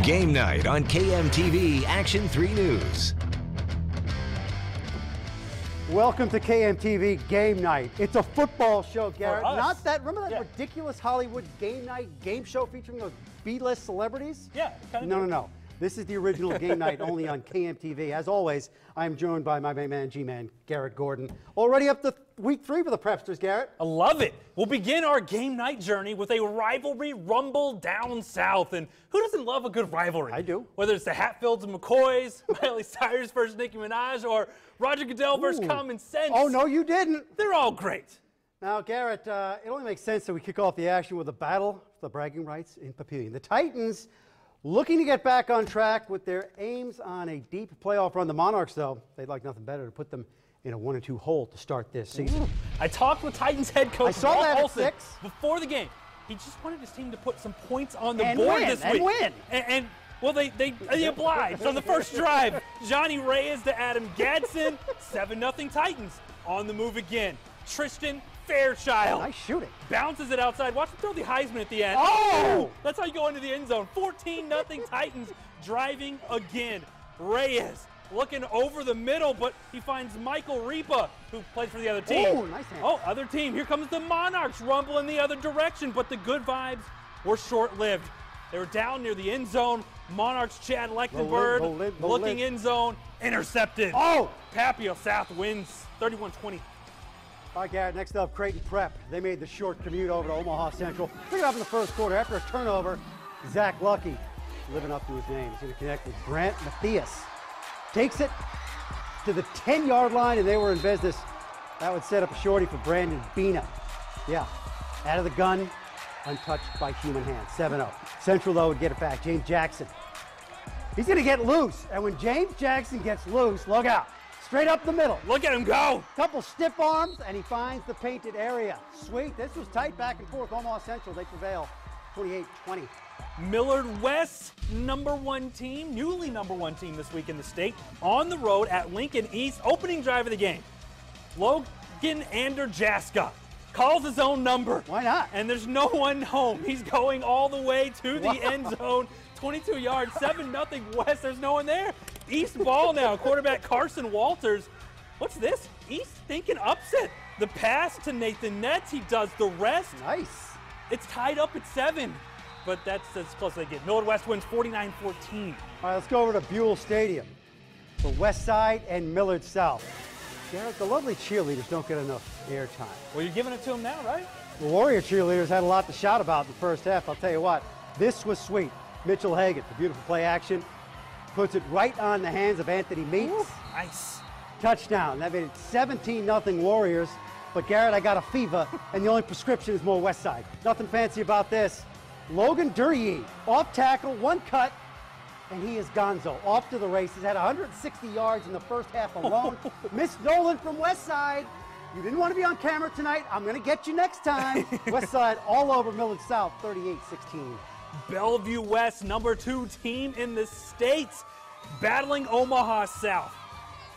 Game night on KMTV Action 3 News. Welcome to KMTV Game Night. It's a football show, Garrett. Not that, remember that ridiculous Hollywood game night game show featuring those B-list celebrities? Yeah. No. This is the original Game Night only on KMTV. As always, I'm joined by my main man, G-Man, Garrett Gordon. Already up to week 3 for the Prepsters, Garrett. I love it. We'll begin our game night journey with a rivalry rumble down south. And who doesn't love a good rivalry? I do. Whether it's the Hatfields and McCoys, Miley Cyrus versus Nicki Minaj, or Roger Goodell versus Common Sense. Oh, no, you didn't. They're all great. Now, Garrett, it only makes sense that we kick off the action with a battle for the bragging rights in Papillion. The Titans looking to get back on track with their aims on a deep playoff run. The Monarchs, though, they'd like nothing better to put them in a 1-2 hole to start this season. I talked with Titans head coach I saw Walt that at Olson 6. before the game. He just wanted his team to put some points on the And board win, this and week. win. And well, they obliged on the first drive. Johnny Reyes to Adam Gadsden, 7-0 Titans. On the move again. Tristan Fairchild. Nice shooting. Bounces it outside. Watch him throw the Heisman at the end. Oh! That's how you go into the end zone. 14-0 Titans driving again. Reyes looking over the middle, but he finds Michael Ripa, who plays for the other team. Oh, nice hand. Oh, other team. Here comes the Monarchs rumbling the other direction, but the good vibes were short-lived. They were down near the end zone. Monarchs Chad Lechtenberg looking end zone, intercepted. Oh! Papio South wins 31-20. All right, Garrett, next up, Creighton Prep. They made the short commute over to Omaha Central. Pick it up in the first quarter. After a turnover, Zach Lucky, living up to his name, is going to connect with Grant Matthias. Takes it to the 10-yard line, and they were in business. That would set up a shorty for Brandon Bina. Yeah, out of the gun, untouched by human hands. 7-0. Central, though, would get it back. James Jackson. He's going to get loose, and when James Jackson gets loose, look out. Straight up the middle. Look at him go. Couple stiff arms, and he finds the painted area. Sweet. This was tight back and forth. Omaha Central, they prevail 28-20. Millard West, #1 team, newly #1 team this week in the state, on the road at Lincoln East, opening drive of the game. Logan Anderjaska calls his own number. Why not? And there's no one home. He's going all the way to the end zone. 22 yards, 7-0 West. There's no one there. East ball now. Quarterback Carson Walters. What's this? East thinking upset. The pass to Nathan Netz. He does the rest. Nice. It's tied up at 7, but that's as close as they get. Millard West wins 49-14. All right, let's go over to Buell Stadium for West Side and Millard South. Garrett, the lovely cheerleaders don't get enough airtime. Well, you're giving it to them now, right? The Warrior cheerleaders had a lot to shout about in the first half. I'll tell you what, this was sweet. Mitchell Hagan, the beautiful play action, puts it right on the hands of Anthony Meeks. Ooh, nice. Touchdown. That made it 17-0 Warriors. But Garrett, I got a fever, and the only prescription is more West Side. Nothing fancy about this. Logan Duryea, off tackle, one cut, and he is gonzo. Off to the races. Had 160 yards in the first half alone. Miss Nolan from West Side. You didn't want to be on camera tonight. I'm going to get you next time. West Side all over Millard South, 38-16. Bellevue West, #2 team in the states, battling Omaha South.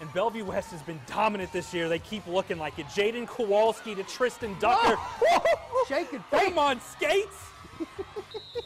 And Bellevue West has been dominant this year. They keep looking like it. Jaden Kowalski to Tristan Ducker. Shake and Put bake. him on skates.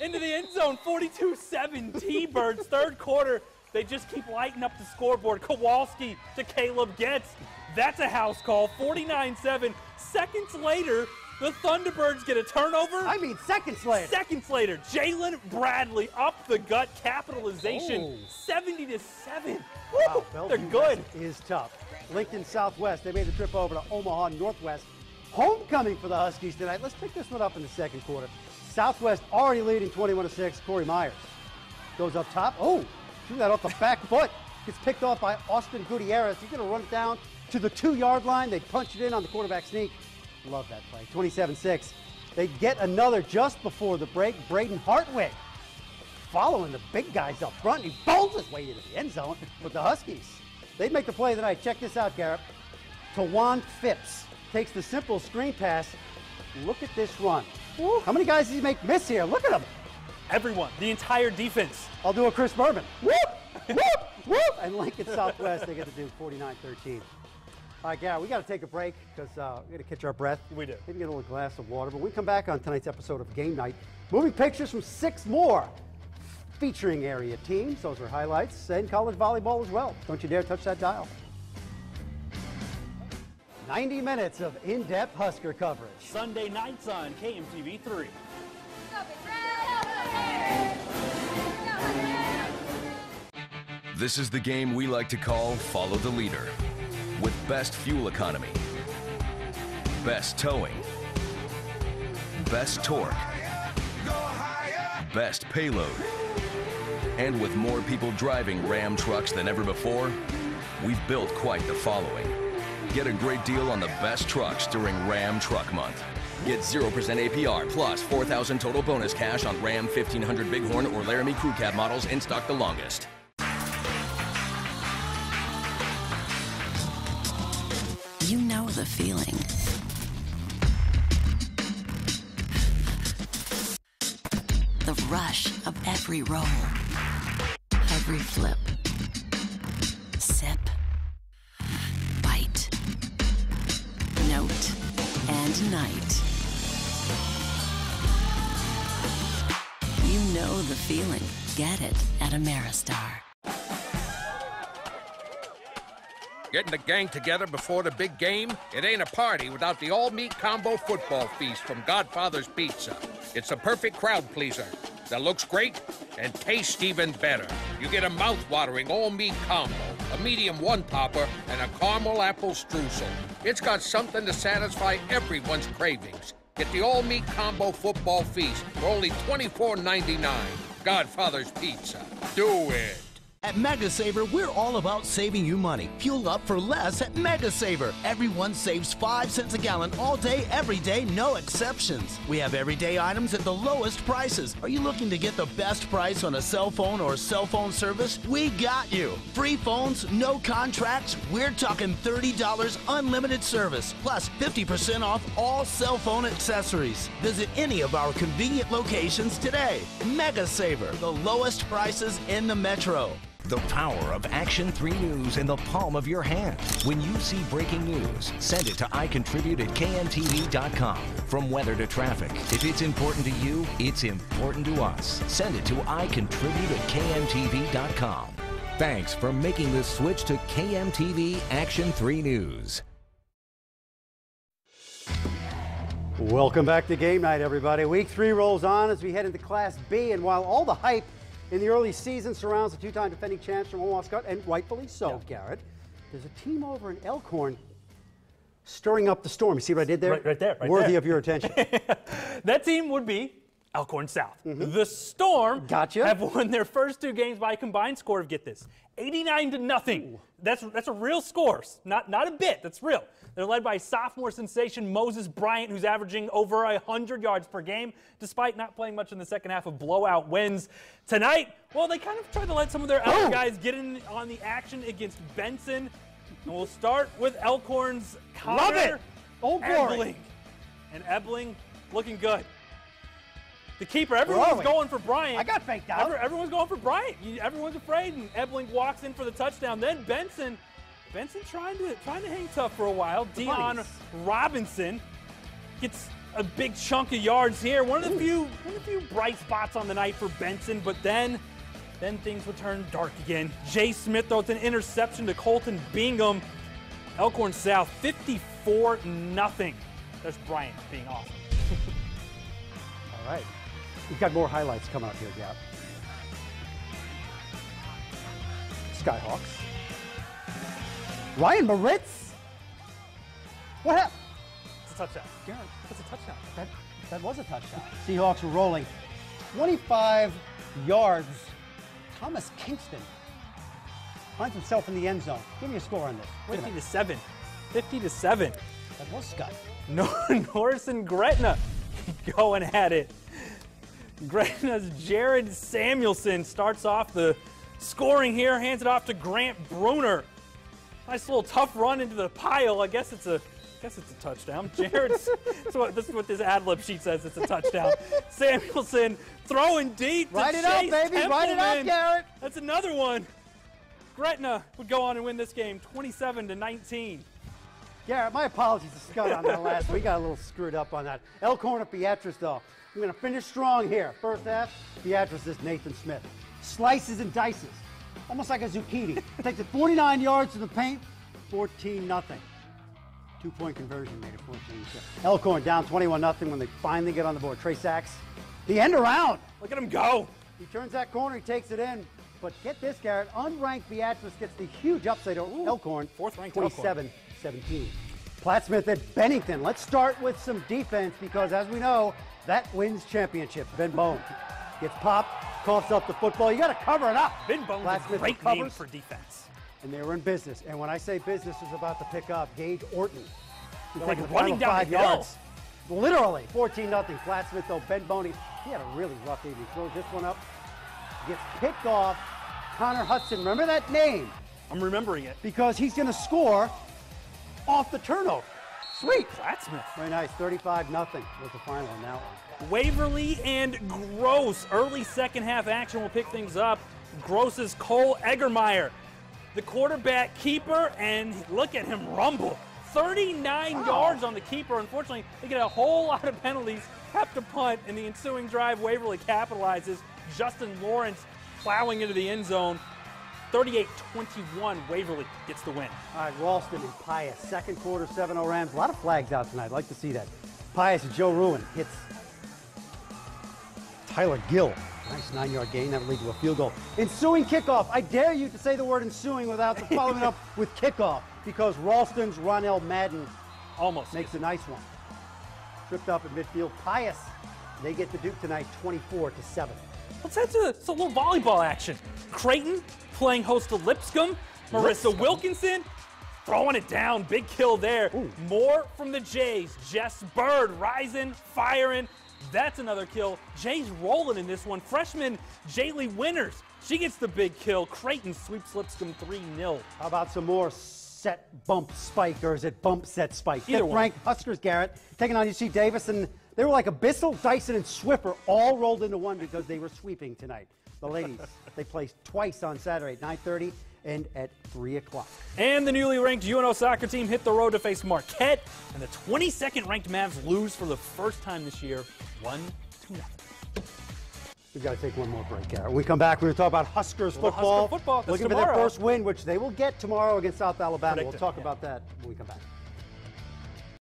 Into the end zone, 42-7 T-Birds. Third quarter, they just keep lighting up the scoreboard. Kowalski to Caleb Getz. That's a house call, 49-7. Seconds later, the Thunderbirds get a turnover. I mean, seconds later. Seconds later, Jalen Bradley up the gut capitalization, 70-7. Wow, They're Bellevue good. West is tough. Lincoln Southwest, they made the trip over to Omaha Northwest. Homecoming for the Huskies tonight. Let's pick this one up in the second quarter. Southwest already leading 21-6. Corey Myers goes up top. Oh, threw that off the back foot. Gets picked off by Austin Gutierrez. He's going to run it down to the 2-yard line. They punch it in on the quarterback sneak. Love that play. 27-6. They get another just before the break. Braden Hartwig following the big guys up front. He bowls his way into the end zone with the Huskies. They'd make the play tonight. Check this out, Garrett. Tawan Phipps takes the simple screen pass. Look at this run. Woo. How many guys did he make miss here? Look at him. Everyone, the entire defense. I'll do a Chris Berman. Whoop, whoop, whoop. And Lincoln Southwest, they get to do 49-13. All right, Garrett, we got to take a break because we got to catch our breath. We do. Maybe get a little glass of water. But we come back on tonight's episode of Game Night. Moving pictures from 6 more featuring area teams. Those are highlights, and college volleyball as well. Don't you dare touch that dial. 90 minutes of in-depth Husker coverage. Sunday nights on KMTV-TV. This is the game we like to call Follow the Leader. With best fuel economy, best towing, best torque, best payload, and with more people driving Ram trucks than ever before, we've built quite the following. Get a great deal on the best trucks during Ram Truck Month. Get 0% APR plus 4,000 total bonus cash on Ram 1500 Bighorn or Laramie Crew Cab models in stock the longest. You know the feeling. The rush of every roll, every flip, sip, bite, note, and night. You know the feeling. Get it at Ameristar. Getting the gang together before the big game? It ain't a party without the all-meat combo football feast from Godfather's Pizza. It's a perfect crowd pleaser that looks great and tastes even better. You get a mouth-watering all-meat combo, a medium one-topper, and a caramel apple streusel. It's got something to satisfy everyone's cravings. Get the all-meat combo football feast for only $24.99. Godfather's Pizza. Do it. At Mega Saver, we're all about saving you money. Fuel up for less at Mega Saver. Everyone saves 5 cents a gallon all day, every day, no exceptions. We have everyday items at the lowest prices. Are you looking to get the best price on a cell phone or cell phone service? We got you. Free phones, no contracts. We're talking $30 unlimited service, plus 50% off all cell phone accessories. Visit any of our convenient locations today. Mega Saver, the lowest prices in the metro. The power of Action 3 News in the palm of your hand. When you see breaking news, send it to iContribute@KMTV.com. From weather to traffic, if it's important to you, it's important to us. Send it to iContribute@KMTV.com. Thanks for making the switch to KMTV Action 3 News. Welcome back to game night, everybody. Week 3 rolls on as we head into Class B, and while all the hype in the early season surrounds the two-time defending champs from Omaha Scott, and rightfully so, Garrett, there's a team over in Elkhorn stirring up the storm. You see what I did there? Right there. Worthy of your attention. That team would be Elkhorn South. The Storm have won their first 2 games by a combined score of, get this, 89-0. That's a real score, not a bit. That's real. They're led by sophomore sensation Moses Bryant, who's averaging over 100 yards per game, despite not playing much in the second half of blowout wins. Tonight, well, they kind of tried to let some of their other guys get in on the action against Benson. And we'll start with Elkhorn's Connor Ebling. And Ebling looking good. The keeper, everyone's going for Bryant. I got faked out. Everyone's going for Bryant. Everyone's afraid, and Ebling walks in for the touchdown. Then Benson trying to hang tough for a while. Dion Robinson gets a big chunk of yards here. One of the few bright spots on the night for Benson, but then things would turn dark again. Jay Smith throws an interception to Colton Bingham. Elkhorn South 54-0. There's Bryant being awesome. All right. We've got more highlights coming up here, Gap. Skyhawks. Ryan Moritz? What happened? It's a touchdown. Garrett, That's a touchdown. that was a touchdown. Seahawks were rolling 25 yards. Thomas Kingston finds himself in the end zone. Give me a score on this. 50-7. 50-7. That was Scott. Norris and Gretna going at it. Gretna's Jared Samuelson starts off the scoring here, hands it off to Grant Bruner. Nice little tough run into the pile. I guess it's a touchdown. Jared's this is what this ad-lib sheet says. It's a touchdown. Samuelson throwing deep. Write it up, baby. Write it up, Garrett. That's another one. Gretna would go on and win this game, 27-19. Garrett, my apologies to Scott on that last. We got a little screwed up on that. Elkhorn at Beatrice, though. I'm going to finish strong here. First half, Beatrice is Nathan Smith. slices and dices, almost like a zucchini. Takes it 49 yards to the paint, 14-0. 2-point conversion made it 14-6. Elkhorn down 21-0 when they finally get on the board. Trey Sachs, the end around. Look at him go. He turns that corner, he takes it in. But get this, Garrett, unranked Beatrice gets the huge upside over Elkhorn, 4th-ranked 27-17. Plattsmouth at Bennington. Let's start with some defense because, as we know, that wins championships. Ben Bone gets popped, coughs up the football. You got to cover it up. Ben Bone's a great name for defense. And they were in business. And when I say business is about to pick up, Gage Orton. Like running down 5 the hill. yards. Literally, 14-0. Plattsmouth, though, Ben Boney, he had a really rough evening. Throws this one up, gets picked off. Connor Hudson, remember that name? I'm remembering it. Because he's going to score off the turnover. Sweet. Plattsmouth. Very nice. 35-0 was the final on that one. Waverly and Gross. Early second half action will pick things up. Gross's Cole Eggermeyer, the quarterback keeper, and look at him rumble. 39 yards on the keeper. Unfortunately, they get a whole lot of penalties, have to punt. In the ensuing drive, Waverly capitalizes. Justin Lawrence plowing into the end zone. 38-21, Waverly gets the win. All right, Ralston and Pius, second quarter, 7-0 Rams. A lot of flags out tonight. I'd like to see that. Pius and Joe Ruin hits Tyler Gill. Nice 9-yard gain. That would lead to a field goal. Ensuing kickoff. I dare you to say the word ensuing without following it up with kickoff because Ralston's Ronell Madden almost makes a nice one. Tripped up at midfield. Pius, they get the Duke tonight, 24-7. Let's head to a little volleyball action. Creighton playing host to Lipscomb. Marissa Wilkinson throwing it down. Big kill there. Ooh. More from the Jays. Jess Bird rising, firing. That's another kill. Jays rolling in this one. Freshman Jaylee Winters. She gets the big kill. Creighton sweeps Lipscomb 3-0. How about some more set bump spike, or is it bump set spike? Either one. Frank Huskers, Garrett, taking on UC Davis, and they were like a Bissell, Dyson, and Swiffer all rolled into one because they were sweeping tonight. The ladies, they placed twice on Saturday at 9:30 and at 3 o'clock. And the newly ranked UNO soccer team hit the road to face Marquette, and the 22nd ranked Mavs lose for the first time this year, 1-0. We've got to take one more break, Garrett. When we come back, we're going to talk about Huskers football. Husker football, that's looking tomorrow. for their first win, which they will get tomorrow against South Alabama. Predicted, We'll talk about that when we come back.